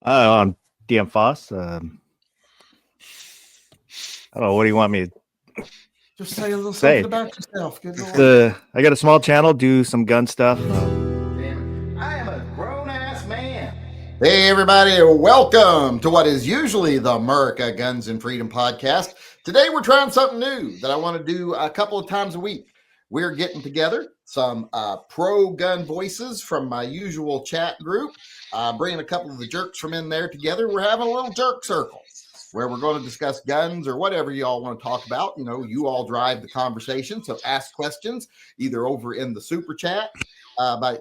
On DM Foss. I don't know. What do you want me to Just say a little say? something about yourself. Good Lord. I got a small channel, do some gun stuff. I am a grown-ass man. Hey, everybody, welcome to what is usually the America Guns and Freedom podcast. Today, we're trying something new that I want to do a couple of times a week. We're getting together some pro-gun voices from my usual chat group, bringing a couple of the jerks from in there together. We're having a little jerk circle where we're going to discuss guns or whatever you all want to talk about. You know, you all drive the conversation, so ask questions either over in the super chat, by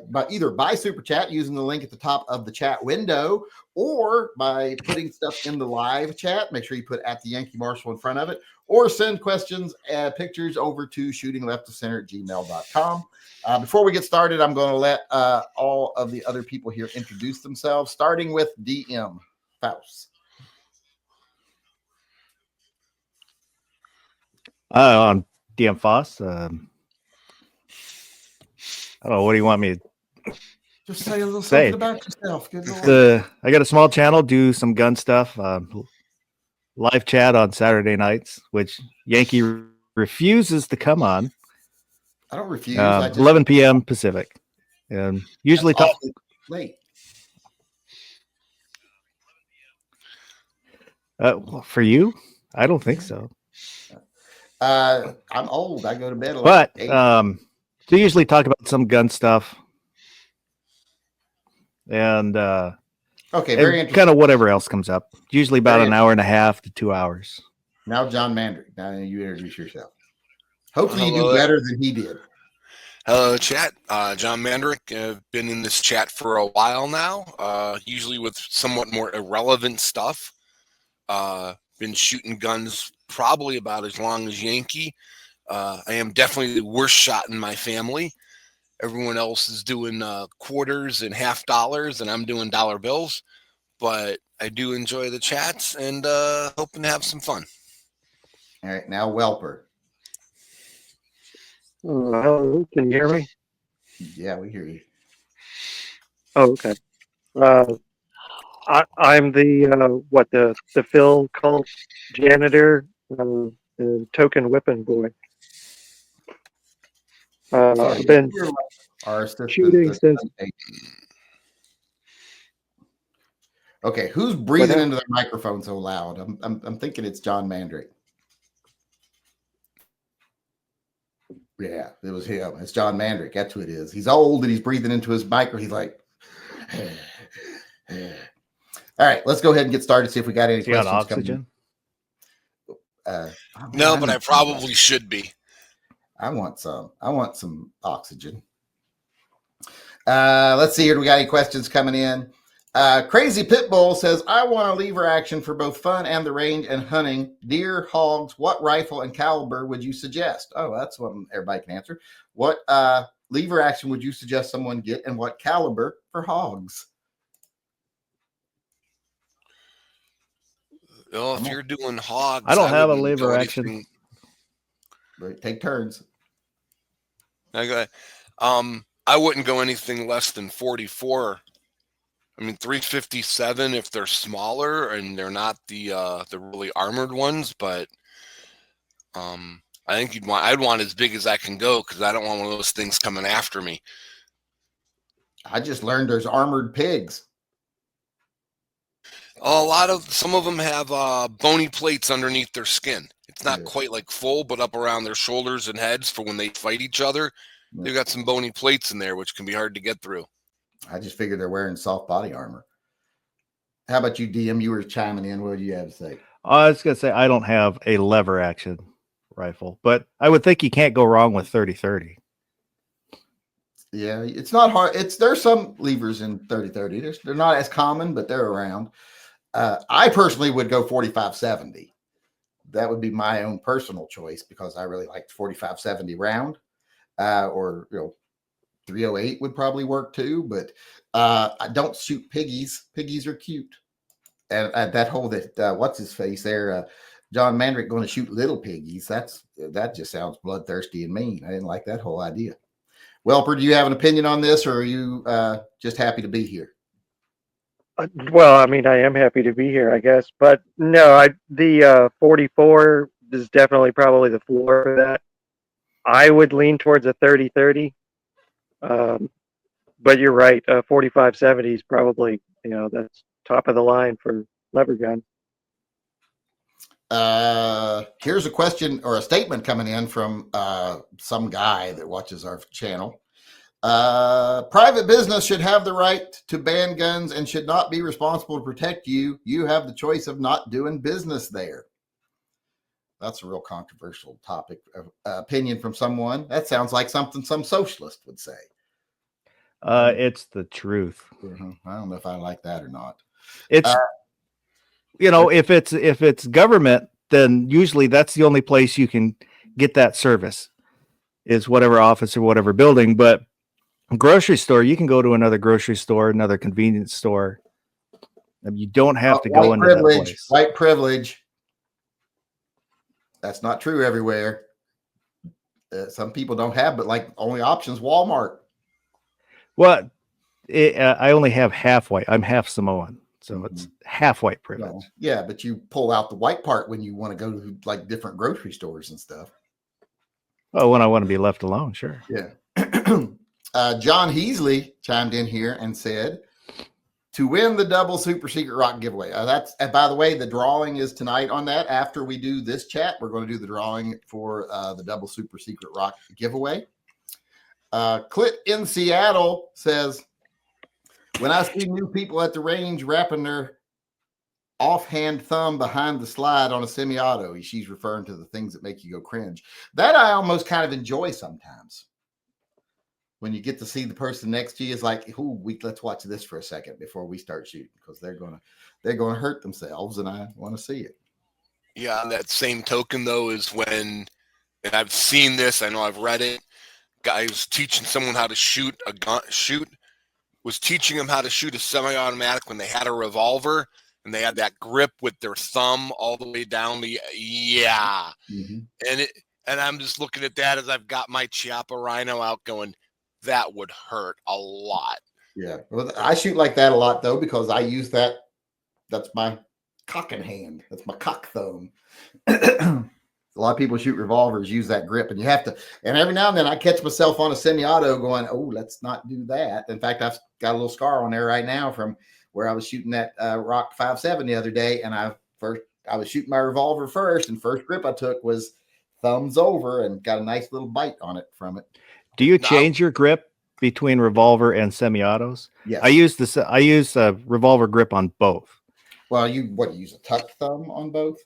super chat using the link at the top of the chat window, or by putting stuff in the live chat. Make sure you put at the Yankee Marshal in front of it, or send questions and pictures over to shootingleftofcenter@gmail.com. Before we get started, I'm going to let all of the other people here introduce themselves, starting with DM Faust. On DM Foss. I don't know. What do you want me to Just say a little say? something about yourself. Good Lord. I got a small channel, do some gun stuff. Live chat on Saturday nights, which Yankee refuses to come on. I don't refuse. 11 p.m. Pacific, and usually talk late. For you, I don't think so. I'm old. I go to bed But so usually talk about some gun stuff, and okay, very interesting. Kind of whatever else comes up. Usually about an hour and a half to 2 hours. Now, John Mandrick. Now you introduce yourself. Hopefully, you do better than he did. Hello, chat. John Mandrick. I've been in this chat for a while now, usually with somewhat more irrelevant stuff. Been shooting guns probably about as long as Yankee. I am definitely the worst shot in my family. Everyone else is doing quarters and half dollars, and I'm doing dollar bills. But I do enjoy the chats and hoping to have some fun. All right, now Welper. Hello, can you hear me? Yeah, we hear you. Oh, okay. I'm the Phil cult janitor, the token whipping boy. I've been shooting since. Okay, who's breathing into the microphone so loud? I'm thinking it's John Mandrick. Yeah, it was him. It's John Mandrick. That's who it is. He's old and he's breathing into his micro. He's like, all right, let's go ahead and get started. See if we got any questions. Oxygen? No, but I probably should be. I want some oxygen. Let's see here. Do we got any questions coming in? Crazy Pitbull says, I want a lever action for both fun and the range and hunting. Deer, hogs, what rifle and caliber would you suggest? Oh, that's one everybody can answer. What lever action would you suggest someone get, and what caliber for hogs? Well, if you're doing hogs, I don't have a lever action. Right, take turns. Okay. I wouldn't go anything less than 44. I mean, 357 if they're smaller and they're not the really armored ones, but I think I'd want as big as I can go because I don't want one of those things coming after me. I just learned there's armored pigs. Some of them have bony plates underneath their skin. It's not quite like full, but up around their shoulders and heads for when they fight each other. Yeah. They've got some bony plates in there, which can be hard to get through. I just figured they're wearing soft body armor. How about you, DM? You were chiming in. What do you have to say? I was going to say I don't have a lever action rifle, but I would think you can't go wrong with 30-30. Yeah, it's not hard. There's some levers in 30-30. They're not as common, but they're around. I personally would go 45-70. That would be my own personal choice because I really like 45-70 round, or 308 would probably work too, but I don't shoot piggies. Piggies are cute. And that whole what's his face there, John Mandrick going to shoot little piggies. That just sounds bloodthirsty and mean. I didn't like that whole idea. Welper, do you have an opinion on this, or are you just happy to be here? Well, I mean, I am happy to be here, I guess, but no, the 44 is definitely probably the floor for that. I would lean towards a 30-30, but you're right. 45-70 is probably, that's top of the line for lever gun. Here's a question or a statement coming in from some guy that watches our channel. Private business should have the right to ban guns and should not be responsible to protect you. You have the choice of not doing business there. That's a real controversial topic of opinion from someone. That sounds like something some socialist would say. It's the truth. I don't know if I like that or not. It's if it's government, then usually that's the only place you can get that service is whatever office or whatever building. But grocery store, you can go to another grocery store, another convenience store. You don't have to go into that place. White privilege. That's not true everywhere. Some people don't have, but like only options Walmart. Well, I only have half white. I'm half Samoan, so it's half white privilege. No. Yeah, but you pull out the white part when you want to go to like different grocery stores and stuff. Well, when I want to be left alone, sure. Yeah. John Heasley chimed in here and said, to win the double super secret rock giveaway. By the way, the drawing is tonight on that. After we do this chat, we're going to do the drawing for the double super secret rock giveaway. Clit in Seattle says, when I see new people at the range wrapping their offhand thumb behind the slide on a semi-auto, she's referring to the things that make you go cringe. That I almost kind of enjoy sometimes. When you get to see the person next to you, is like, let's watch this for a second before we start shooting, because they're gonna hurt themselves, and I want to see it. Yeah, on that same token though is when, and I've seen this, I know I've read it. Guys teaching someone how to shoot a gun, was teaching them how to shoot a semi-automatic when they had a revolver and they had that grip with their thumb all the way down the and I'm just looking at that as I've got my Chiappa Rhino out going, that would hurt a lot. Yeah. Well, I shoot like that a lot though, because I use that. That's my cocking hand. That's my cock thumb. A lot of people shoot revolvers, use that grip, and you have to. And every now and then I catch myself on a semi-auto going, oh, let's not do that. In fact, I've got a little scar on there right now from where I was shooting that Rock 5.7 the other day. And I was shooting my revolver first, and first grip I took was thumbs over and got a nice little bite on it from it. Do you change your grip between revolver and semi-autos? Yes. I use a revolver grip on both. Well, you use a tuck thumb on both?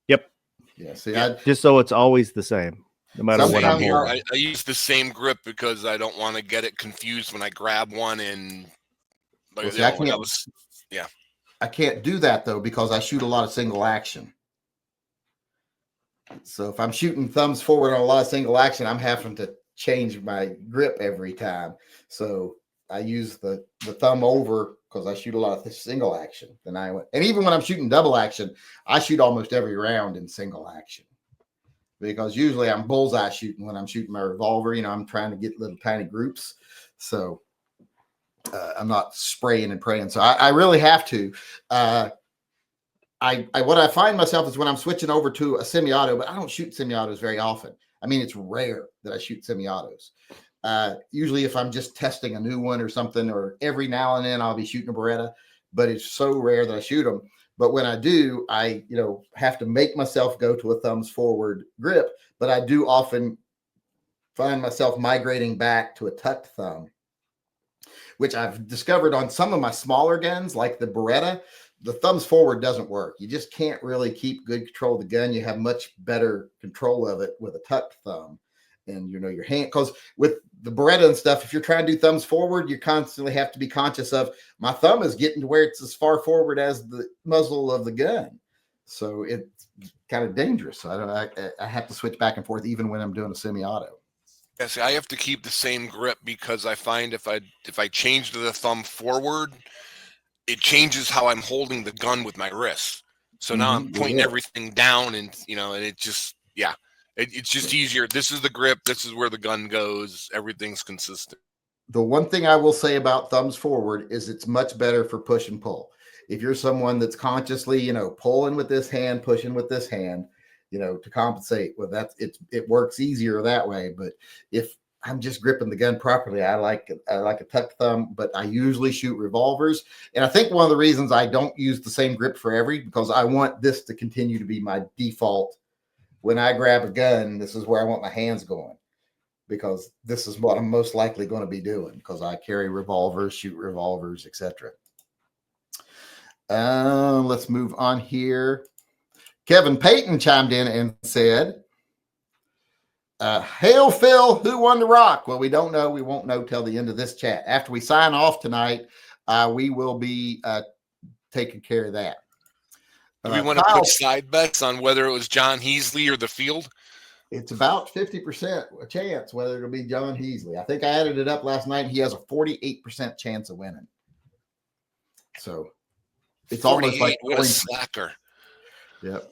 Yep. Yeah. See, just so it's always the same, no matter what I'm holding. I use the same grip because I don't want to get it confused when I grab one and. I can't do that though, because I shoot a lot of single action. So if I'm shooting thumbs forward on a lot of single action, I'm having to change my grip every time. So I use the thumb over because I shoot a lot of single action. And even when I'm shooting double action, I shoot almost every round in single action, because usually I'm bullseye shooting when I'm shooting my revolver. I'm trying to get little tiny groups. So I'm not spraying and praying. So I really have to. What I find myself is when I'm switching over to a semi-auto, but I don't shoot semi-autos very often. I mean, it's rare that I shoot semi-autos. Usually if I'm just testing a new one or something, or every now and then I'll be shooting a Beretta, but it's so rare that I shoot them. But when I do, I have to make myself go to a thumbs forward grip, but I do often find myself migrating back to a tucked thumb, which I've discovered on some of my smaller guns, like the Beretta. The thumbs forward doesn't work. You just can't really keep good control of the gun. You have much better control of it with a tucked thumb, and your hand. Because with the Beretta and stuff, if you're trying to do thumbs forward, you constantly have to be conscious of my thumb is getting to where it's as far forward as the muzzle of the gun. So it's kind of dangerous. So I have to switch back and forth even when I'm doing a semi-auto. Yeah, see, I have to keep the same grip because I find if I change to the thumb forward, it changes how I'm holding the gun with my wrist. So now I'm pointing everything down, and and it just it's just easier. This is the grip. This is where the gun goes. Everything's consistent. The one thing I will say about thumbs forward is it's much better for push and pull. If you're someone that's consciously, pulling with this hand, pushing with this hand, to compensate, well, it works easier that way. But if I'm just gripping the gun properly, I like a tuck thumb, but I usually shoot revolvers. And I think one of the reasons I don't use the same grip for because I want this to continue to be my default. When I grab a gun, this is where I want my hands going, because this is what I'm most likely going to be doing, because I carry revolvers, shoot revolvers, etc. Let's move on here. Kevin Payton chimed in and said, hail Phil, who won the rock? Well, we don't know. We won't know till the end of this chat. After we sign off tonight, we will be taking care of that. Do we want to put side bets on whether it was John Heasley or the field? It's about 50% a chance whether it'll be John Heasley. I think I added it up last night. He has a 48% chance of winning. So it's almost like what a slacker. Yep.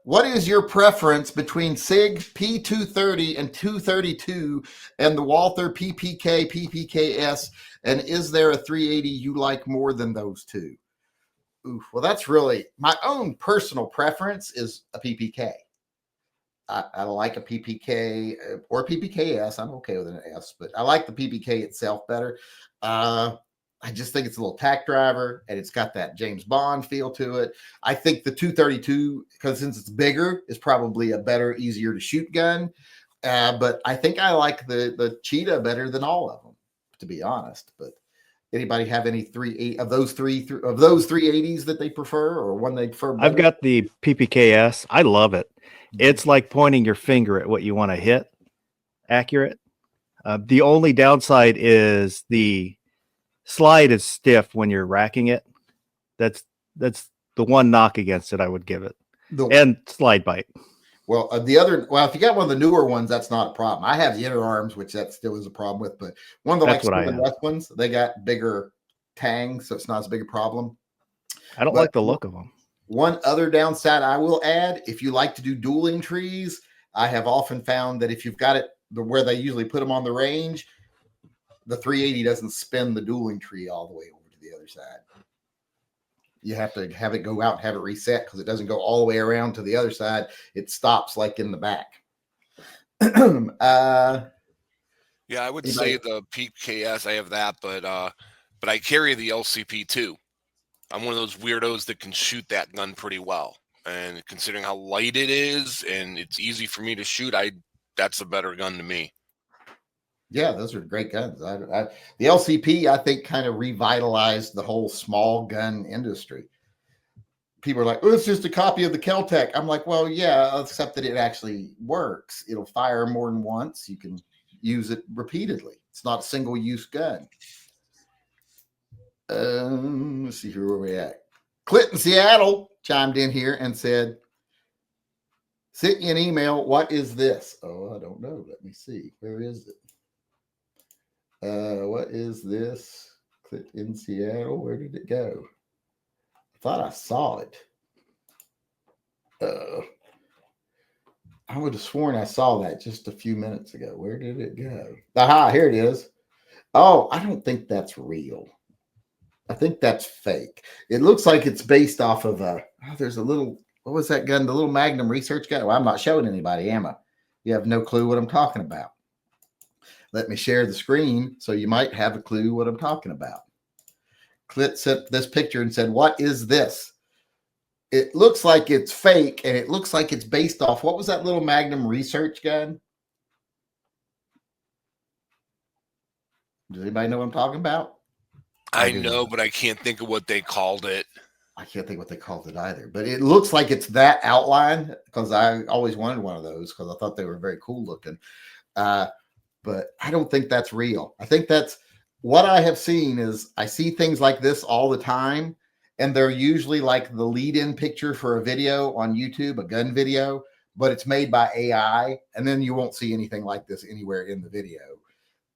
What is your preference between SIG P230 and 232 and the Walther PPK, PPKS? And is there a 380 you like more than those two? Oof, well, that's really my own personal preference is a PPK. I like a PPK or PPKS. I'm okay with an S, but I like the PPK itself better. I just think it's a little tack driver, and it's got that James Bond feel to it. I think the 232, because since it's bigger, is probably a better, easier to shoot gun. But I think I like the Cheetah better than all of them, to be honest. But anybody have any 380 of those 380s that they prefer, or one they prefer better? I've got the PPKS. I love it. It's like pointing your finger at what you want to hit. Accurate. The only downside is the slide is stiff when you're racking it. That's the one knock against it I would give it. And slide bite. Well, if you got one of the newer ones, that's not a problem. I have the inner arms, which that still is a problem with, but one of the West ones, they got bigger tangs, so it's not as big a problem. I don't like the look of them. One other downside I will add, if you like to do dueling trees, I have often found that if you've got it where they usually put them on the range, the 380 doesn't spin the dueling tree all the way over to the other side. You have to have it go out and have it reset, because it doesn't go all the way around to the other side. It stops like in the back. Yeah, I would say the PKS, I have that, but I carry the LCP too. I'm one of those weirdos that can shoot that gun pretty well. And considering how light it is and it's easy for me to shoot, that's a better gun to me. Yeah, those are great guns. The LCP, I think, kind of revitalized the whole small gun industry. People are like, oh, it's just a copy of the Kel-Tec. I'm like, well, yeah, except that it actually works. It'll fire more than once. You can use it repeatedly. It's not a single-use gun. Let's see here where we're at. Clinton, Seattle chimed in here and said, sent you an email. What is this? Oh, I don't know. Let me see. Where is it? What is this? Clinton, Seattle. Where did it go? I thought I saw it. I would have sworn I saw that just a few minutes ago. Where did it go? Aha, here it is. Oh, I don't think that's real. I think that's fake. It looks like it's based off of there's a little, what was that gun? The little Magnum research gun. Well, I'm not showing anybody, am I? You have no clue what I'm talking about. Let me share the screen so you might have a clue what I'm talking about. Clit sent this picture and said, what is this? It looks like it's fake, and it looks like it's based off, what was that little Magnum research gun? Does anybody know what I'm talking about? I know, but I can't think of what they called it. I can't think what they called it either, but it looks like it's that outline, because I always wanted one of those because I thought they were very cool looking. But I don't think that's real. I think that's what I have seen is I see things like this all the time, and they're usually like the lead-in picture for a video on YouTube, a gun video, but it's made by AI, and then you won't see anything like this anywhere in the video.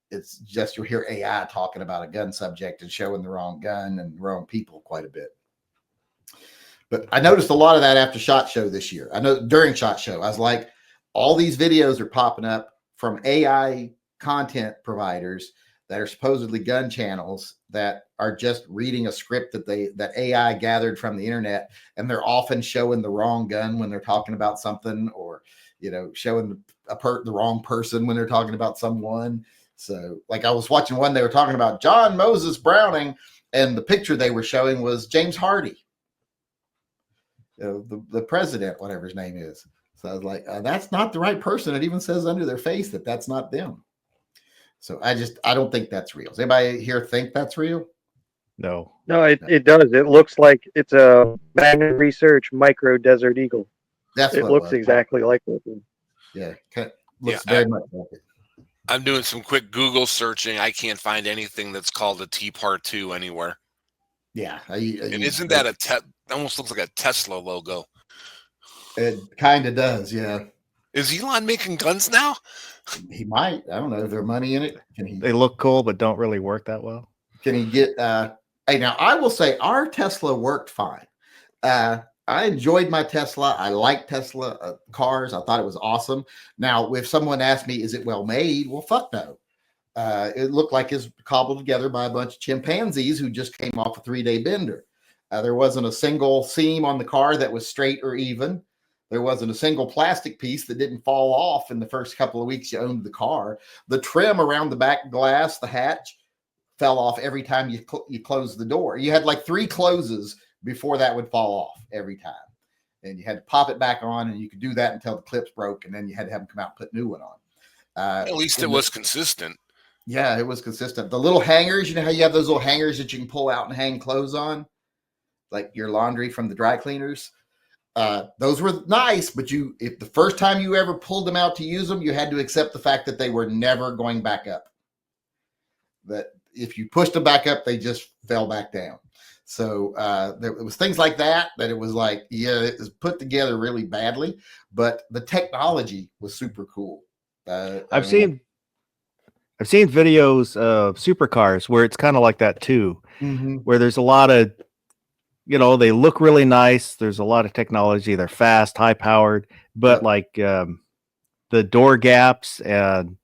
It's just you'll hear AI talking about a gun subject and showing the wrong gun and the wrong people quite a bit. But I noticed a lot of that after SHOT Show this year. I know during SHOT Show, I was like, all these videos are popping up from AI content providers that are supposedly gun channels that are just reading a script that AI gathered from the internet, and they're often showing the wrong gun when they're talking about something, or showing the wrong person when they're talking about someone. So, like, I was watching one, they were talking about John Moses Browning, and the picture they were showing was James Hardy, the president, whatever his name is. So I was like, that's not the right person. It even says under their face that that's not them. So I don't think that's real. Does anybody here think that's real? No. No, it does. It looks like it's a Magnet Research Micro Desert Eagle. That's it what looks it was. exactly like it. Yeah, looks very much like it. I'm doing some quick Google searching. I can't find anything that's called a T-Part-2 anywhere. Yeah. And isn't that almost looks like a Tesla logo? It kind of does, yeah. Is Elon making guns now? He might. I don't know. Is there money in it? They look cool, but don't really work that well. Can he get? Hey, now I will say our Tesla worked fine. I enjoyed my Tesla. I like Tesla cars. I thought it was awesome. Now, if someone asked me, is it well made? Well, fuck no. It looked like it's cobbled together by a bunch of chimpanzees who just came off a 3-day bender. There wasn't a single seam on the car that was straight or even. There wasn't a single plastic piece that didn't fall off in the first couple of weeks you owned the car. The trim around the back glass, the hatch, fell off every time you closed the door. You had like 3 closes before that would fall off every time. And you had to pop it back on, and you could do that until the clips broke, and then you had to have them come out and put a new one on. At least it was consistent. Yeah, it was consistent. The little hangers, you know how you have those little hangers that you can pull out and hang clothes on? Like your laundry from the dry cleaners? Those were nice, but if the first time you ever pulled them out to use them, you had to accept the fact that they were never going back up. That if you pushed them back up, they just fell back down. So there was things like that it was like, yeah, it was put together really badly, but the technology was super cool. I've seen videos of supercars where it's kind of like that too, where there's a lot of, they look really nice. There's a lot of technology. They're fast, high powered, but like the door gaps and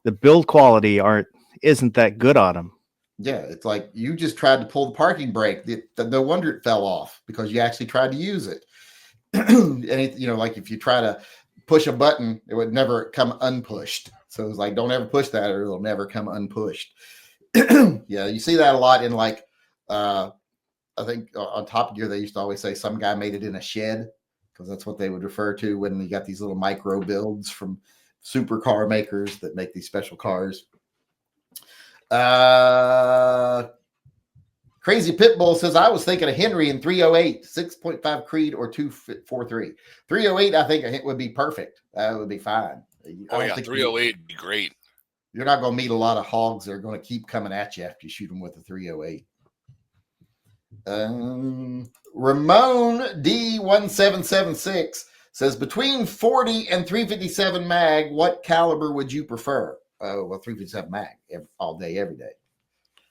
the build quality isn't that good on them. Yeah, it's like you just tried to pull the parking brake. No wonder it fell off, because you actually tried to use it. And like if you try to push a button, it would never come unpushed. So it's like, don't ever push that, or it'll never come unpushed. Yeah, you see that a lot in like, I think on Top Gear, they used to always say some guy made it in a shed, because that's what they would refer to when you got these little micro builds from supercar makers that make these special cars. Crazy Pitbull says, I was thinking of Henry in 308, 6.5 Creed or 243. 308, I think it would be perfect. That would be fine. Oh, yeah, 308 would be great. You're not going to meet a lot of hogs that are going to keep coming at you after you shoot them with a 308. Ramon D1776 says, between 40 and 357 mag, what caliber would you prefer? Well, 357 mag all day, every day.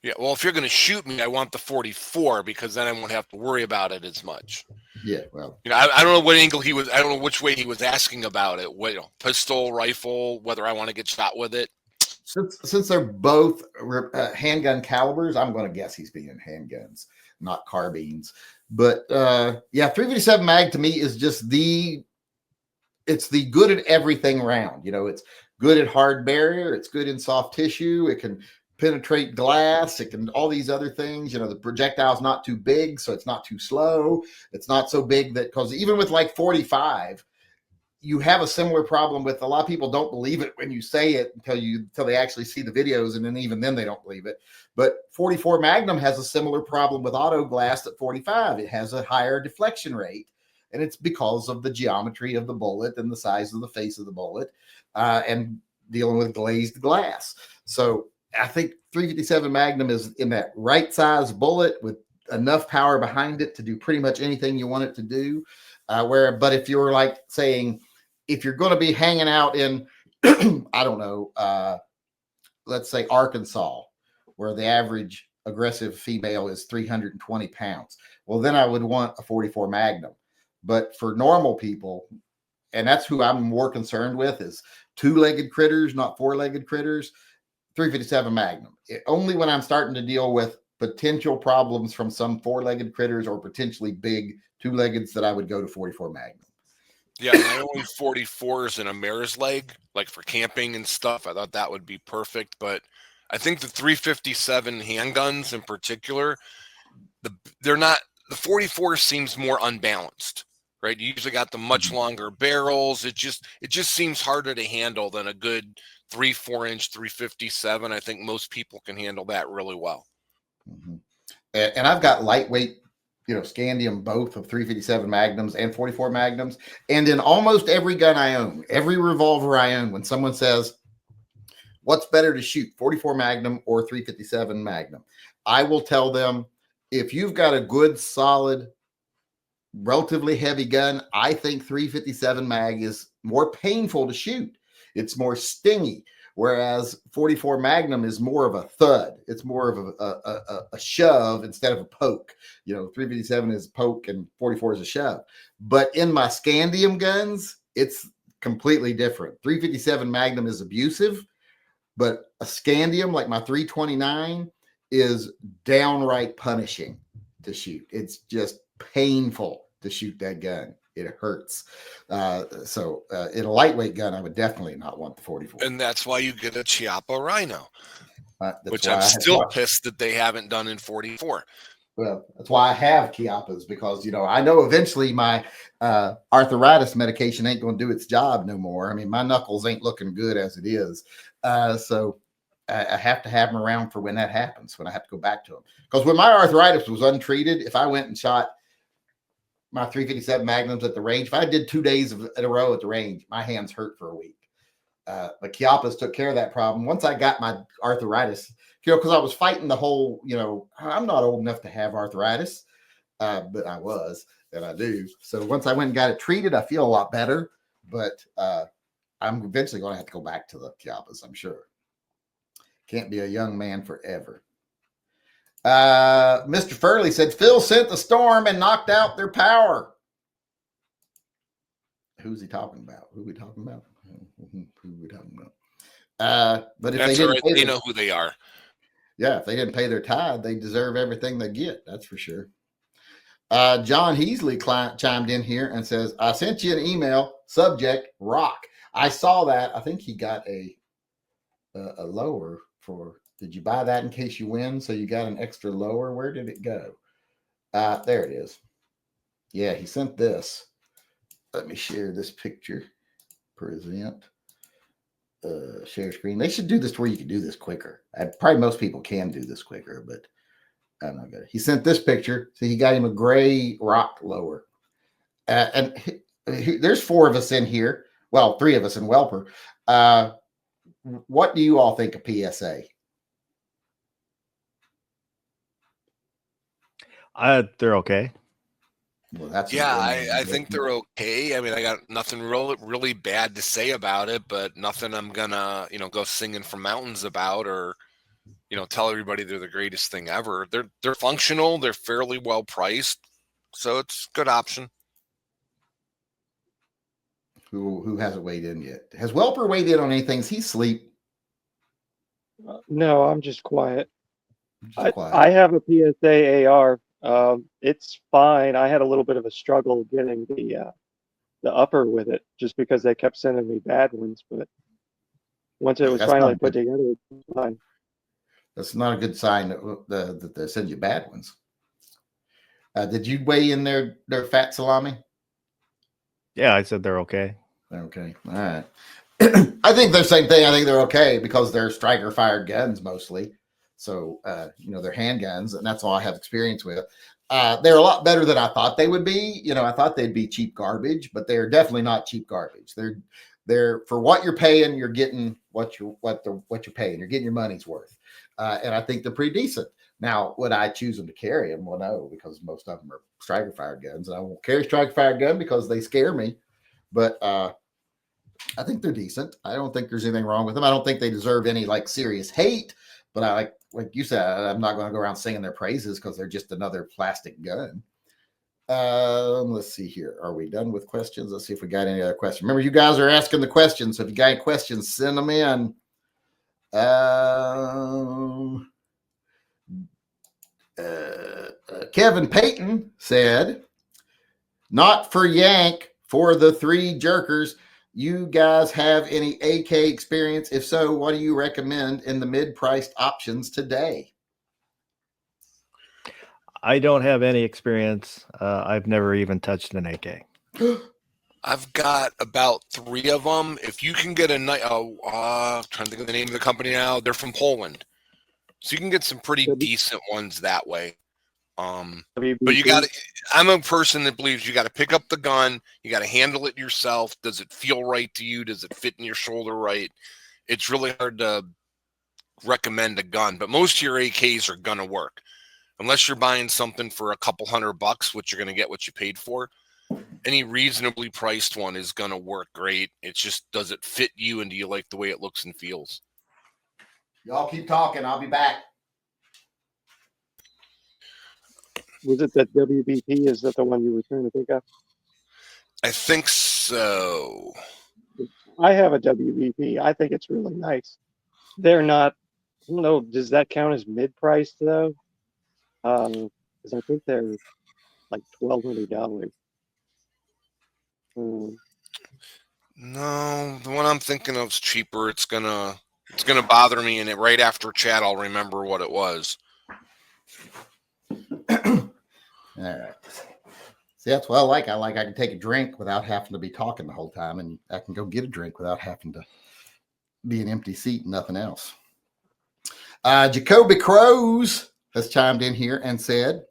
Yeah, well, if you're going to shoot me, I want the 44, because then I won't have to worry about it as much. Yeah, well, I don't know what angle I don't know which way he was asking about it. What, pistol, rifle, whether I want to get shot with it. Since they're both handgun calibers, I'm going to guess he's being handguns, not carbines. But yeah, 357 mag to me is just it's the good at everything round. It's good at hard barrier. It's good in soft tissue. It can penetrate glass. It can all these other things. The projectile's not too big, so it's not too slow. It's not so big that, because even with like 45, you have a similar problem with, a lot of people don't believe it when you say it until they actually see the videos, and then even then they don't believe it. But 44 Magnum has a similar problem with auto glass at 45. It has a higher deflection rate, and it's because of the geometry of the bullet and the size of the face of the bullet, and dealing with glazed glass. So I think 357 Magnum is in that right size bullet with enough power behind it to do pretty much anything you want it to do. But if you're like saying, if you're going to be hanging out in, I don't know, let's say Arkansas, where the average aggressive female is 320 pounds. Well, then I would want a 44 Magnum. But for normal people, and that's who I'm more concerned with, is two-legged critters, not four-legged critters. 357 Magnum. Only when I'm starting to deal with potential problems from some four-legged critters or potentially big two-leggeds that I would go to 44 Magnum. Yeah, my only 44s and a mare's leg, like for camping and stuff. I thought that would be perfect, but I think the 357 handguns in particular, they're not. The 44 seems more unbalanced, right? You usually got the much longer barrels. It just seems harder to handle than a good 3-4 inch 357. I think most people can handle that really well. Mm-hmm. And I've got lightweight, Scandium, both of 357 Magnums and 44 Magnums. And in almost every gun I own, every revolver I own, when someone says, what's better to shoot, 44 Magnum or 357 Magnum, I will tell them, if you've got a good, solid, relatively heavy gun, I think 357 Mag is more painful to shoot. It's more stingy. Whereas 44 Magnum is more of a thud. It's more of a shove instead of a poke. 357 is poke and 44 is a shove. But in my Scandium guns, it's completely different. 357 Magnum is abusive, but a Scandium, like my 329, is downright punishing to shoot. It's just painful to shoot that gun. It hurts. So in a lightweight gun, I would definitely not want the 44. And that's why you get a Chiappa Rhino, which why I'm still pissed that they haven't done in 44. Well, that's why I have Chiappas, because, I know eventually my arthritis medication ain't going to do its job no more. I mean, my knuckles ain't looking good as it is. So I have to have them around for when that happens, when I have to go back to them. Because when my arthritis was untreated, if I went and shot my 357 Magnums at the range, if I did 2 days in a row at the range, my hands hurt for a week. But Chiappas took care of that problem. Once I got my arthritis, because I was fighting the whole, I'm not old enough to have arthritis, but I was, and I do. So once I went and got it treated, I feel a lot better. But I'm eventually going to have to go back to the Chiappas, I'm sure. Can't be a young man forever. Mr. Furley said, Phil sent the storm and knocked out their power. Who's he talking about? Who are we talking about? But if That's they right, didn't they know who they are. Yeah, if they didn't pay their tithe, they deserve everything they get. That's for sure. John Heasley chimed in here and says, I sent you an email, subject, rock. I saw that. I think he got a lower for, did you buy that in case you win? So you got an extra lower. Where did it go? There it is. Yeah, he sent this. Let me share this picture. Present. Share screen. They should do this to where you can do this quicker. Probably most people can do this quicker, but I'm not good. He sent this picture. So he got him a gray rock lower. And there's 4 of us in here. Well, 3 of us in Welper. What do you all think of PSA? They're okay. Well, that's I think they're okay. I mean, I got nothing really bad to say about it, but nothing I'm gonna go singing from mountains about, or tell everybody they're the greatest thing ever. They're functional. They're fairly well priced, so it's a good option. Who hasn't weighed in yet? Has Welper weighed in on anything? Is he asleep? No, I'm just quiet. Quiet. I have a PSA AR. It's fine. I had a little bit of a struggle getting the upper with it, just because they kept sending me bad ones. But once it was finally put together, it's fine. That's not a good sign that they send you bad ones. Did you weigh in their fat salami? Yeah, I said they're okay. Okay. All right. I think they're the same thing. I think they're okay because they're striker fired guns mostly. So, they're handguns, and that's all I have experience with. They're a lot better than I thought they would be. I thought they'd be cheap garbage, but they're definitely not cheap garbage. They're for what you're paying, you're getting what you're paying. You're getting your money's worth. And I think they're pretty decent. Now, would I choose them to carry them? Well, no, because most of them are striker fired guns, and I won't carry a striker fired gun because they scare me. But I think they're decent. I don't think there's anything wrong with them. I don't think they deserve any serious hate. But I like you said, I'm not going to go around singing their praises because they're just another plastic gun. Let's see here. Are we done with questions? Let's see if we got any other questions. Remember, you guys are asking the questions. So if you got any questions, send them in. Kevin Payton said, not for Yank, for the three jerkers. You guys have any AK experience? If so, what do you recommend in the mid-priced options today? I don't have any experience. I've never even touched an AK. I've got about 3 of them. If you can get a nice, trying to think of the name of the company now. They're from Poland, so you can get some pretty decent ones that way. But you got to. I'm a person that believes you got to pick up the gun. You got to handle it yourself. Does it feel right to you? Does it fit in your shoulder right? It's really hard to recommend a gun, but most of your AKs are gonna work, unless you're buying something for a couple $100, which you're gonna get what you paid for. Any reasonably priced one is going to work great. It's just, does it fit you, and do you like the way it looks and feels? Y'all keep talking. I'll be back. Was it that WBP? Is that the one you were trying to think of? I think so. I have a WBP. I think it's really nice. They're not, I don't know, does that count as mid-priced though? Because I think they're like $1,200. No, the one I'm thinking of is cheaper. It's gonna bother me, and right after chat, I'll remember what it was. All right. See, that's what I like. I can take a drink without having to be talking the whole time, and I can go get a drink without having to be an empty seat and nothing else. Jacoby Crows has chimed in here and said,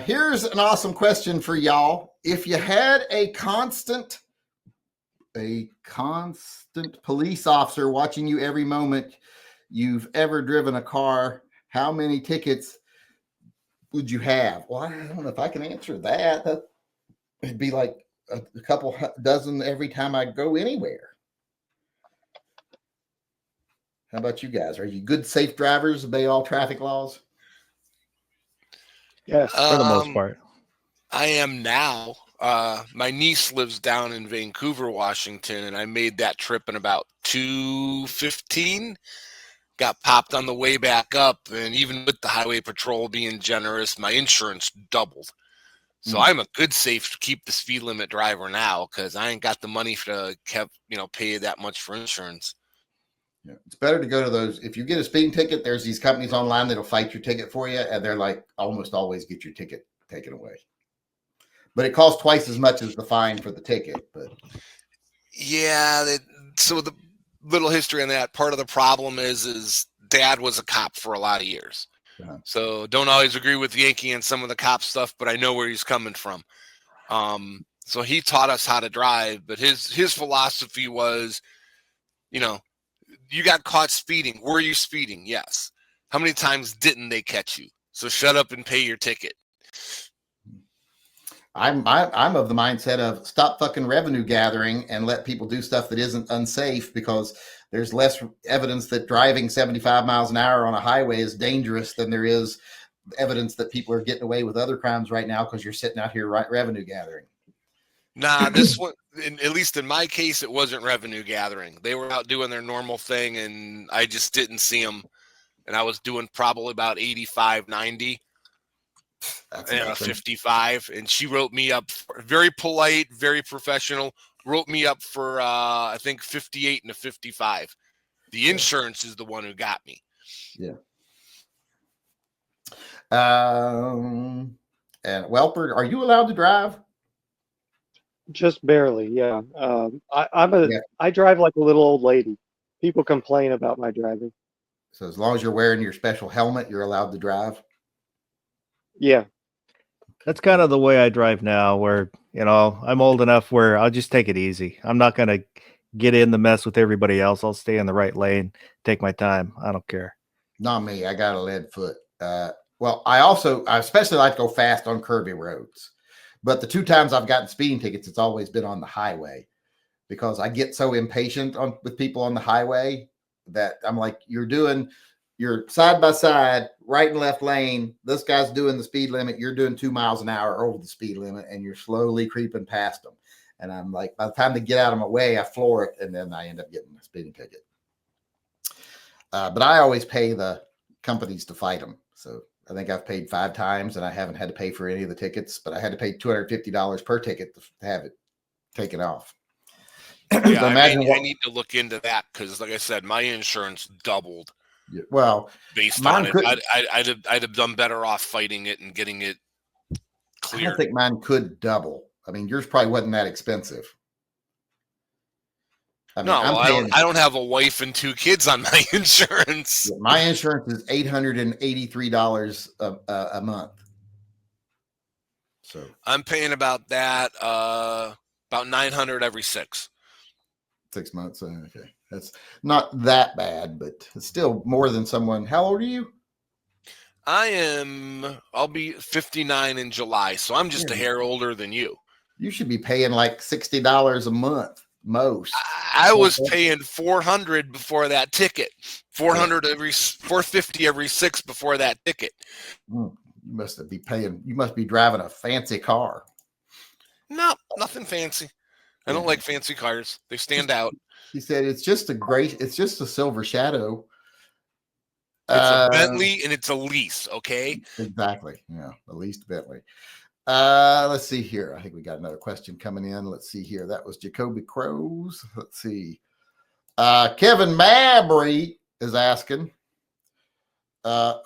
here's an awesome question for y'all. If you had a constant police officer watching you every moment you've ever driven a car, how many tickets would you have? Well, I don't know if I can answer that. It'd be like a couple dozen every time I go anywhere. How about you guys? Are you good, safe drivers? Obey all traffic laws? Yes, For the most part. I am now. My niece lives down in Vancouver, Washington, and I made that trip in about 2:15. Got popped on the way back up, and even with the highway patrol being generous, my insurance doubled. So I'm a good, safe, keep the speed limit driver now, because I ain't got the money to pay that much for insurance. Yeah, it's better to go to those. If you get a speeding ticket, there's these companies online that'll fight your ticket for you, and they're like almost always get your ticket taken away. But it costs twice as much as the fine for the ticket. But yeah, so the little history on that. Part of the problem is Dad was a cop for a lot of years, so don't always agree with Yankee and some of the cop stuff, but I know where he's coming from. So he taught us how to drive, but his philosophy was, you got caught speeding. Were you speeding? Yes. How many times didn't they catch you? So shut up and pay your ticket. I'm of the mindset of stop fucking revenue gathering and let people do stuff that isn't unsafe, because there's less evidence that driving 75 miles an hour on a highway is dangerous than there is evidence that people are getting away with other crimes right now because you're sitting out here revenue gathering. Nah, this one, at least in my case, it wasn't revenue gathering. They were out doing their normal thing, and I just didn't see them. And I was doing probably about 85, 90. And 55, and she wrote me up very polite, very professional, wrote me up for I think 58 and a 55. The insurance is the one who got me. Yeah. And Welper, are you allowed to drive? just barely. Yeah, I drive like a little old lady. People complain about my driving. So as long as you're wearing your special helmet, you're allowed to drive. Yeah. That's kind of the way I drive now, where, I'm old enough where I'll just take it easy. I'm not going to get in the mess with everybody else. I'll stay in the right lane, take my time. I don't care. Not me. I got a lead foot. Well, I especially like to go fast on curvy roads. But the 2 times I've gotten speeding tickets, it's always been on the highway, because I get so impatient with people on the highway that I'm like, you're doing you're side by side, right and left lane. This guy's doing the speed limit. You're doing 2 miles an hour over the speed limit, and you're slowly creeping past them. And I'm like, by the time they get out of my way, I floor it, and then I end up getting a speeding ticket. But I always pay the companies to fight them. So I think I've paid 5 times, and I haven't had to pay for any of the tickets, but I had to pay $250 per ticket to have it taken off. Yeah, I need to look into that because, like I said, my insurance doubled. Well, based on it, I'd have done better off fighting it and getting it cleared. I don't think mine could double. I mean, yours probably wasn't that expensive. I mean, I don't have a wife and 2 kids on my insurance. Yeah, my insurance is $883 a month. So I'm paying about that, about $900 every 6 months. Okay, that's not that bad, but it's still more than someone. How old are you? I'll be 59 in July, so I'm just a hair older than you. You should be paying like $60 a month most. I was paying $400 before that ticket. $450 every 6 before that ticket. You must be driving a fancy car. No, nothing fancy. I don't like fancy cars. They stand out. He said it's just a Silver Shadow. It's a Bentley and it's a lease, okay? Exactly. Yeah, the leased Bentley. Let's see here. I think we got another question coming in. Let's see here. That was Jacoby Crows. Let's see. Kevin Mabry is asking,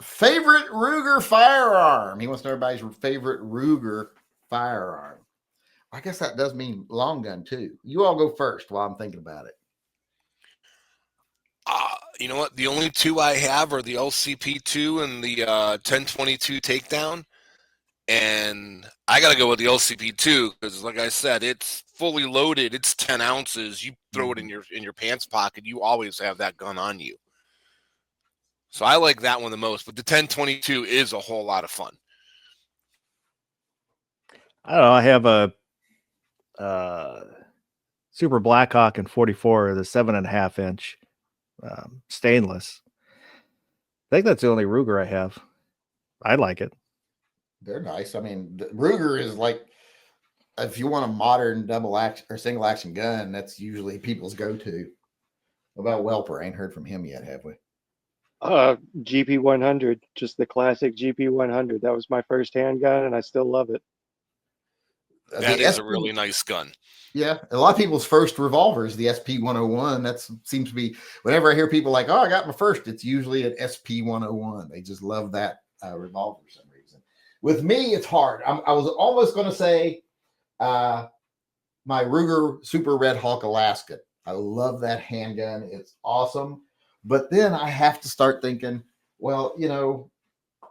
favorite Ruger firearm. He wants to know everybody's favorite Ruger firearm. I guess that does mean long gun too. You all go first while I'm thinking about it. You know what? The only 2 I have are the LCP2 and the 1022 takedown. And I got to go with the LCP2 because, like I said, it's fully loaded. It's 10 ounces. You throw it in your pants pocket. You always have that gun on you. So I like that one the most. But the 1022 is a whole lot of fun. I don't know. I have a Super Blackhawk in 44, the 7.5 inch stainless. I think that's the only Ruger I have. I like it. They're nice. I mean, the Ruger is like, if you want a modern double action or single action gun, that's usually people's go-to. What about Welper? I ain't heard from him yet, have we? GP100, just the classic GP100. That was my first handgun, and I still love it. That is a really nice gun. Yeah, a lot of people's first revolver is the SP101. That seems to be, whenever I hear people like, oh, I got my first, it's usually an SP101. They just love that revolver for some reason. With me, it's hard. I was almost going to say my Ruger Super Red Hawk Alaska. I love that handgun. It's awesome. But then I have to start thinking, well,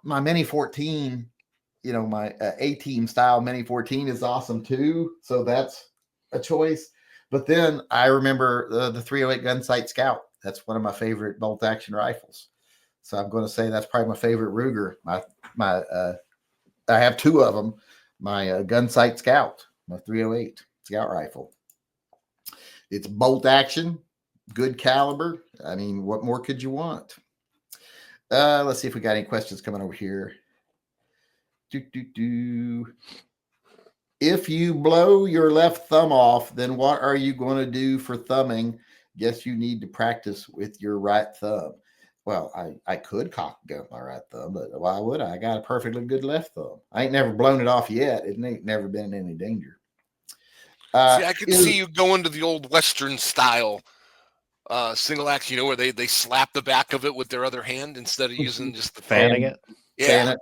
my Mini 14, my A-Team style Mini 14 is awesome too. So that's a choice. But then I remember the 308 Gunsight Scout. That's one of my favorite bolt action rifles. So I'm going to say that's probably my favorite Ruger. I have 2 of them. My Gunsight Scout, my 308 Scout rifle. It's bolt action, good caliber. I mean, what more could you want? Let's see if we got any questions coming over here. If you blow your left thumb off, then what are you going to do for thumbing? Guess you need to practice with your right thumb. Well, I could cock gun my right thumb, but why would I? I got a perfectly good left thumb. I ain't never blown it off yet. It ain't never been in any danger. I could see you going to the old Western style single action, where they slap the back of it with their other hand instead of using just the fanning it. Yeah.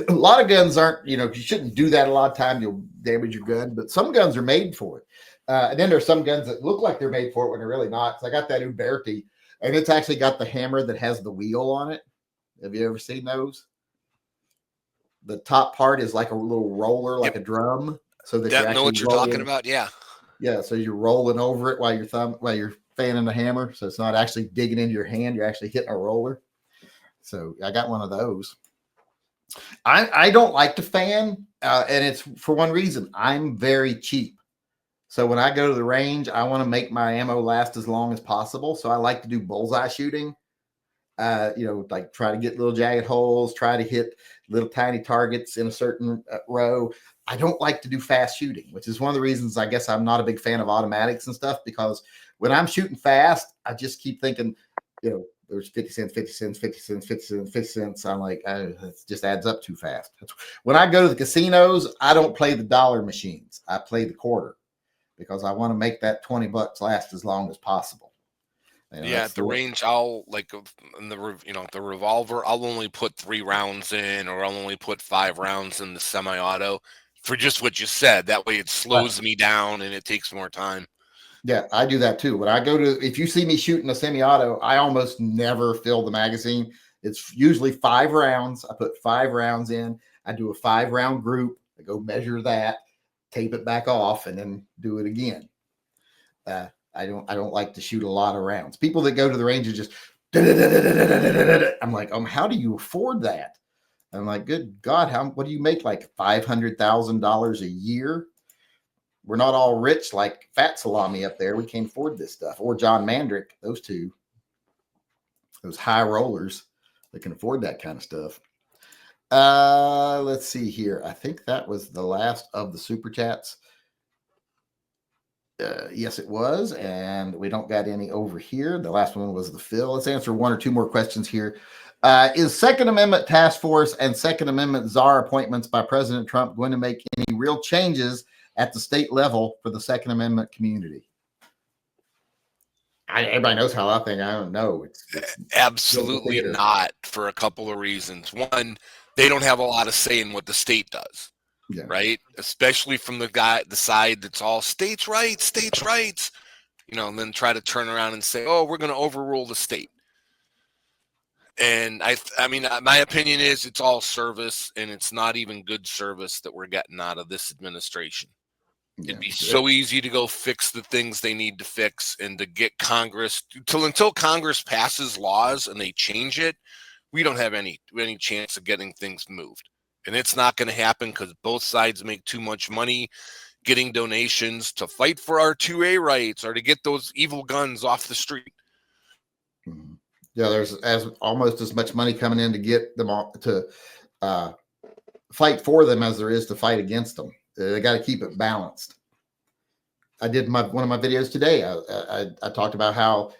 A lot of guns aren't, you shouldn't do that a lot of time. You'll damage your gun, but some guns are made for it. And then there's some guns that look like they're made for it when they're really not. So I got that Uberti, and it's actually got the hammer that has the wheel on it. Have you ever seen those? The top part is like a little roller, like a drum. So that I know what you're talking about. Yeah. Yeah. So you're rolling over it while you're fanning the hammer. So it's not actually digging into your hand. You're actually hitting a roller. So I got one of those. I don't like to fan, and it's for one reason. I'm very cheap. So when I go to the range, I want to make my ammo last as long as possible. So I like to do bullseye shooting. Like try to get little jagged holes, try to hit little tiny targets in a certain row. I don't like to do fast shooting, which is one of the reasons I guess I'm not a big fan of automatics and stuff, because when I'm shooting fast, I just keep thinking, there's 50 cents, 50 cents, 50 cents, 50 cents, 50 cents. I'm like, it just adds up too fast. When I go to the casinos, I don't play the dollar machines. I play the quarter because I want to make that $20 last as long as possible. At the range, I'll in the revolver, I'll only put 3 rounds in, or I'll only put 5 rounds in the semi-auto for just what you said. That way it slows me down and it takes more time. Yeah, I do that too. When I go to, if you see me shooting a semi-auto, I almost never fill the magazine. It's usually 5 rounds. I put 5 rounds in. I do a 5-round group. I go measure that, tape it back off, and then do it again. I don't like to shoot a lot of rounds. People that go to the range are just, I'm like, how do you afford that? I'm like, good God, what do you make, like $500,000 a year? We're not all rich like Fat Salami up there. We can't afford this stuff. Or John Mandrick, those two, those high rollers that can afford that kind of stuff. Let's see here. I think that was the last of the super chats. Yes, it was. And we don't got any over here. The last one was the Phil. Let's answer 1 or 2 more questions here. Is Second Amendment task force and Second Amendment czar appointments by President Trump going to make any real changes at the state level for the Second Amendment community? Everybody knows how I think. I don't know. It's absolutely not, for a couple of reasons. One, they don't have a lot of say in what the state does, right? Especially from the side that's all states' rights, and then try to turn around and say, oh, we're going to overrule the state. And I mean, my opinion is it's all service, and it's not even good service that we're getting out of this administration. It'd be so easy to go fix the things they need to fix, and to get Congress until Congress passes laws and they change it, we don't have any chance of getting things moved. And it's not going to happen because both sides make too much money getting donations to fight for our 2A rights or to get those evil guns off the street. Mm-hmm. Yeah, there's almost as much money coming in to get them to fight for them as there is to fight against them. They got to keep it balanced. I did one of my videos today. I talked about how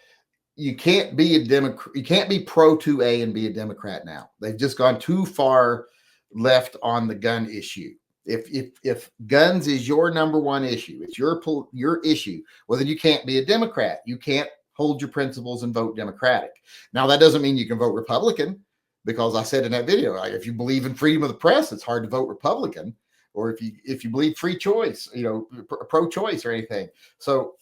you can't be a Democrat. You can't be pro 2A and be a Democrat now. They've just gone too far left on the gun issue. If guns is your number one issue, it's your issue, well, then you can't be a Democrat. You can't hold your principles and vote Democratic. Now, that doesn't mean you can vote Republican, because I said in that video, if you believe in freedom of the press, it's hard to vote Republican. Or if you believe free choice, pro-choice or anything. So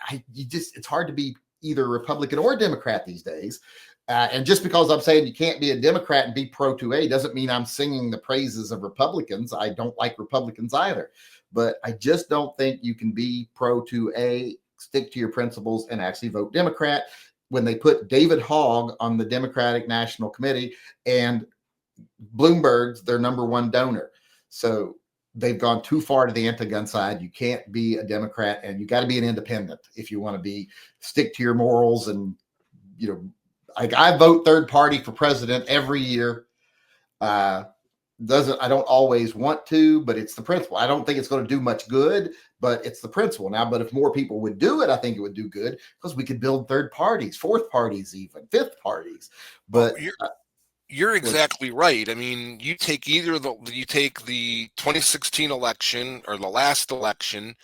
it's hard to be either Republican or Democrat these days. And just because I'm saying you can't be a Democrat and be pro 2A doesn't mean I'm singing the praises of Republicans. I don't like Republicans either, but I just don't think you can be pro 2A, stick to your principles, and actually vote Democrat when they put David Hogg on the Democratic National Committee and Bloomberg's their number one donor. So they've gone too far to the anti-gun side. You can't be a Democrat, and you got to be an independent if you want to stick to your morals. And, I vote third party for president every year. I don't always want to, but it's the principle. I don't think it's going to do much good, but it's the principle now. But if more people would do it, I think it would do good, because we could build third parties, fourth parties, even fifth parties. But you're exactly right. I mean, you take the 2016 election or the last election,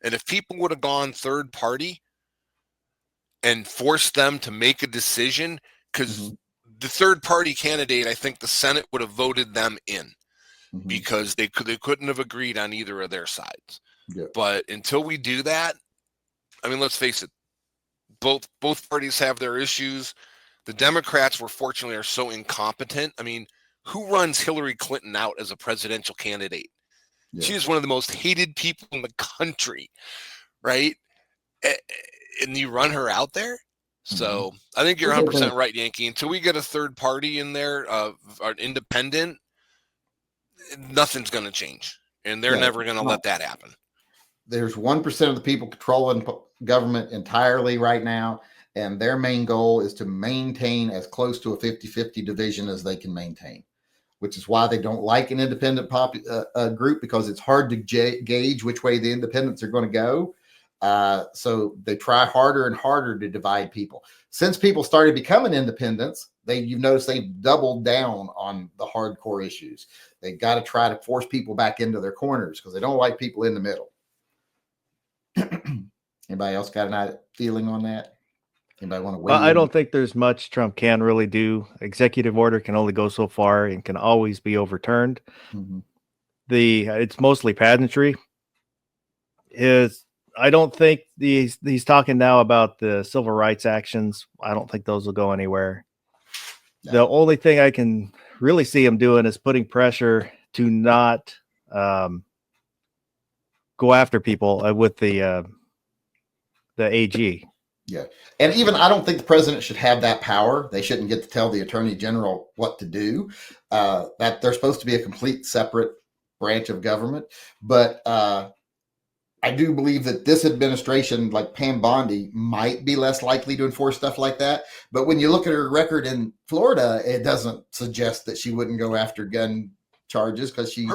and if people would have gone third party and forced them to make a decision, because the third party candidate, I think the Senate would have voted them in, because they couldn't have agreed on either of their sides. Yeah. But until we do that, I mean, let's face it, both parties have their issues. The Democrats, fortunately, are so incompetent. I mean, who runs Hillary Clinton out as a presidential candidate? Yeah. She is one of the most hated people in the country, right? And you run her out there? So I think you're 100% right, Yankee. Until we get a third party in there, an independent, nothing's going to change. And they're never going to let that happen. There's 1% of the people controlling government entirely right now. And their main goal is to maintain as close to a 50-50 division as they can maintain, which is why they don't like an independent group, because it's hard to gauge which way the independents are going to go. So they try harder and harder to divide people. Since people started becoming independents, you've noticed they've doubled down on the hardcore issues. They got to try to force people back into their corners because they don't like people in the middle. Anybody else got a feeling on that? Anybody want to weigh in? I don't think there's much Trump can really do. Executive order can only go so far and can always be overturned. Mm-hmm. It's mostly pageantry. I don't think he's talking now about the civil rights actions. I don't think those will go anywhere. No. The only thing I can really see him doing is putting pressure to not go after people with the AG. Yeah. And even I don't think the president should have that power. They shouldn't get to tell the attorney general what to do. That they're supposed to be a complete separate branch of government. But I do believe that this administration, like Pam Bondi, might be less likely to enforce stuff like that. But when you look at her record in Florida, it doesn't suggest that she wouldn't go after gun charges, because she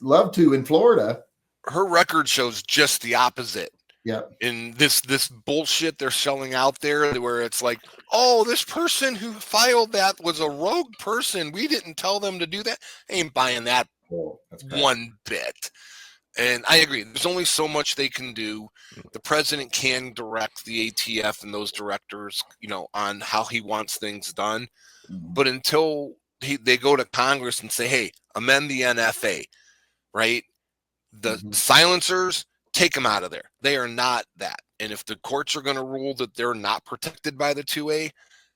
loved to in Florida. Her record shows just the opposite. Yeah. In this bullshit they're selling out there, where it's like, oh, this person who filed that was a rogue person. We didn't tell them to do that. I ain't buying that one bit. And I agree. There's only so much they can do. The president can direct the ATF and those directors, on how he wants things done. Mm-hmm. But until they go to Congress and say, hey, amend the NFA, right? The silencers, take them out of there. They are not that. And if the courts are going to rule that they're not protected by the 2A,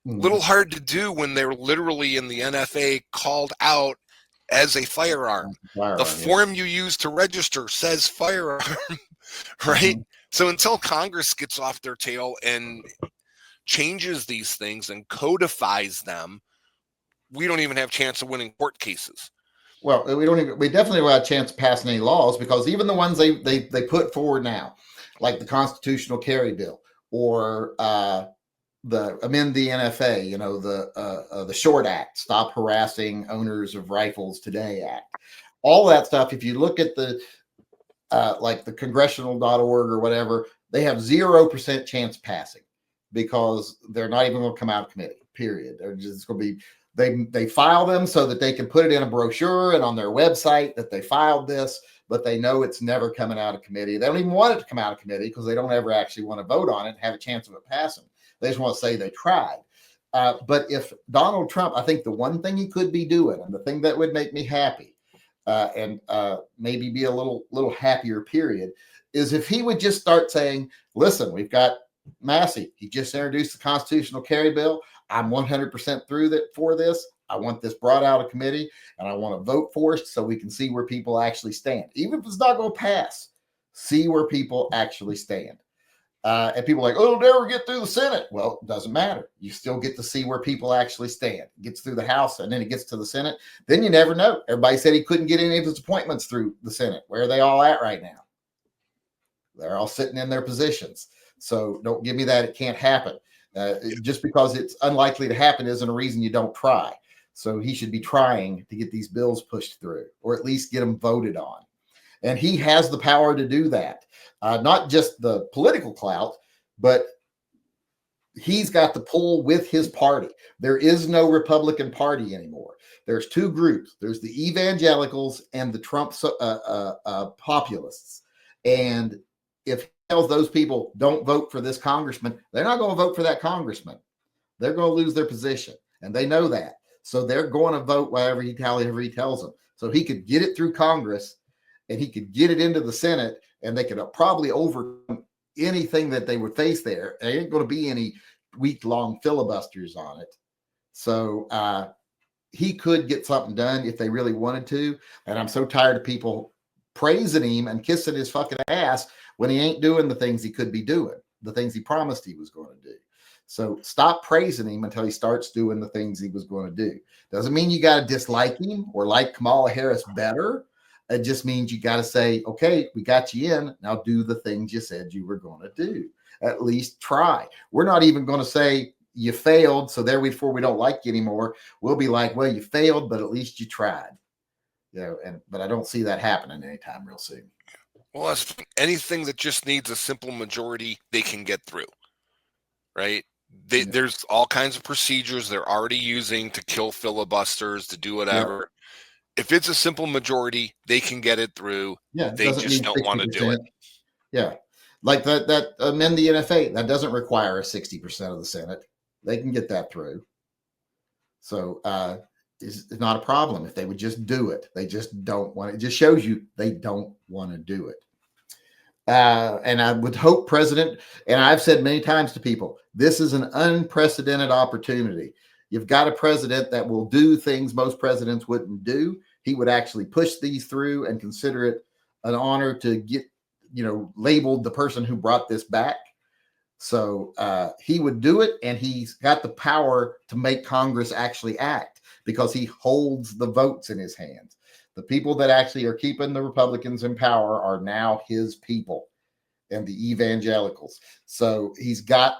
little hard to do when they're literally in the NFA called out as a firearm. The form you use to register says firearm, right? So until Congress gets off their tail and changes these things and codifies them, we don't even have a chance of winning court cases. Well, we definitely don't have a chance of passing any laws, because even the ones they put forward now, like the constitutional carry bill or the amend the NFA, the Short Act, Stop Harassing Owners of Rifles Today Act, all that stuff. If you look at the like the congressional.org or whatever, they have 0% chance of passing, because they're not even going to come out of committee, period. They're just going to be, they file them so that they can put it in a brochure and on their website that they filed this, but they know it's never coming out of committee. They don't even want it to come out of committee, because they don't ever actually want to vote on it and have a chance of it passing. They just want to say they tried. But if Donald Trump, I think the one thing he could be doing, and the thing that would make me happy, and maybe be a little happier, period, is if he would just start saying, listen, we've got Massey. He just introduced the constitutional carry bill. I'm 100% through that for this. I want this brought out of committee, and I want to vote for it so we can see where people actually stand. Even if it's not going to pass, see where people actually stand. And people are like, oh, it'll never get through the Senate. Well, it doesn't matter. You still get to see where people actually stand. It gets through the House, and then it gets to the Senate. Then you never know. Everybody said he couldn't get any of his appointments through the Senate. Where are they all at right now? They're all sitting in their positions. So don't give me that it can't happen. Just because it's unlikely to happen isn't a reason you don't try. So he should be trying to get these bills pushed through, or at least get them voted on. And he has the power to do that. Not just the political clout, but he's got the pull with his party. There is no Republican Party anymore. There's two groups. There's the evangelicals and the Trump populists. And if he tells those people don't vote for this congressman, they're not going to vote for that congressman. They're going to lose their position, and they know that. So they're going to vote whatever he tells them. So he could get it through Congress, and he could get it into the Senate, and they could probably overcome anything that they would face there. There ain't going to be any week-long filibusters on it. So he could get something done if they really wanted to. And I'm so tired of people praising him and kissing his fucking ass when he ain't doing the things he could be doing, the things he promised he was going to do. So stop praising him until he starts doing the things he was going to do. Doesn't mean you got to dislike him or like Kamala Harris better. It just means you got to say, okay, we got you in. Now do the things you said you were going to do. at least try. We're not even going to say you failed, so therefore we don't like you anymore. We'll be like, well, you failed, but at least you tried. But I don't see that happening anytime real soon. Well, that's anything that just needs a simple majority, they can get through, right? There's all kinds of procedures they're already using to kill filibusters, to do whatever. Yep. If it's a simple majority, they can get it through. Yeah, they just don't want to do it. Yeah, like that amend the NFA, that doesn't require a 60% of the Senate. They can get that through. So it's not a problem if they would just do it. They just don't want it. It just shows you they don't want to do it. And I would hope President, and I've said many times to people, this is an unprecedented opportunity. You've got a president that will do things most presidents wouldn't do. He would actually push these through and consider it an honor to get, labeled the person who brought this back. So he would do it, and he's got the power to make Congress actually act because he holds the votes in his hands. The people that actually are keeping the Republicans in power are now his people and the evangelicals. So he's got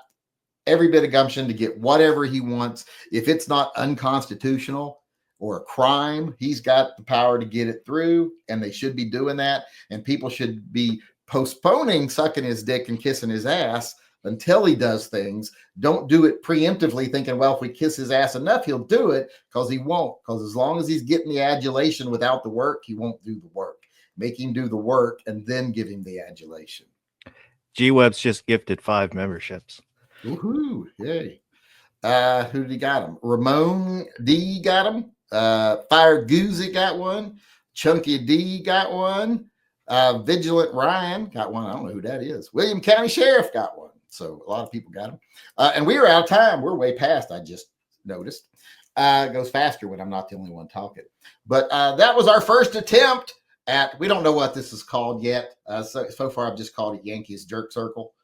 every bit of gumption to get whatever he wants. If it's not unconstitutional or a crime, he's got the power to get it through, and they should be doing that. And people should be postponing sucking his dick and kissing his ass until he does things. Don't do it preemptively thinking, well, if we kiss his ass enough, he'll do it, because he won't. Because as long as he's getting the adulation without the work, he won't do the work. Make him do the work and then give him the adulation. G-Web's just gifted 5 memberships. Woohoo! Yay! Who did he got him? Ramon D got him. Fire Goozy got one. Chunky D got one. Vigilant Ryan got one. I don't know who that is. William County Sheriff got one. So a lot of people got them. And we are out of time. We're way past, I just noticed. It goes faster when I'm not the only one talking. But that was our first attempt at, we don't know what this is called yet. So far, I've just called it Yankee's Jerk Circle.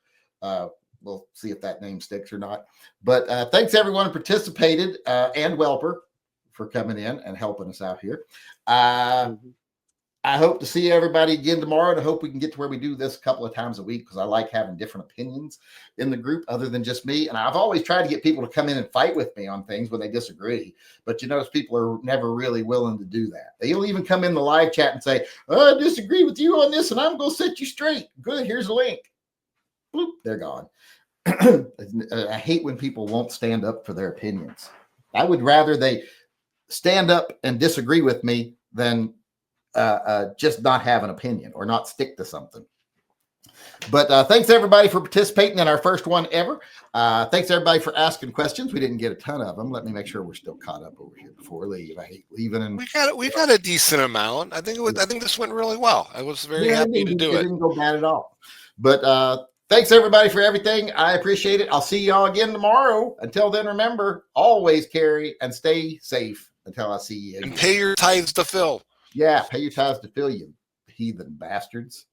We'll see if that name sticks or not. But thanks everyone who participated, and Welper for coming in and helping us out here. I hope to see everybody again tomorrow, and I hope we can get to where we do this a couple of times a week, because I like having different opinions in the group other than just me. And I've always tried to get people to come in and fight with me on things when they disagree. But you notice people are never really willing to do that. They'll even come in the live chat and say, I disagree with you on this, and I'm going to set you straight. Good, here's a link. Bloop, they're gone. I hate when people won't stand up for their opinions. I would rather they stand up and disagree with me than just not have an opinion or not stick to something. But thanks everybody for participating in our first one ever. Thanks everybody for asking questions. We didn't get a ton of them. Let me make sure we're still caught up over here before we leave. I hate leaving. And we got a decent amount. I think this went really well. I was very happy to do it. It didn't go bad at all. But thanks everybody for everything. I appreciate it. I'll see y'all again tomorrow. Until then, remember, always carry and stay safe until I see you again. And pay your tithes to Phil. Yeah, pay your tithes to Phil, you heathen bastards.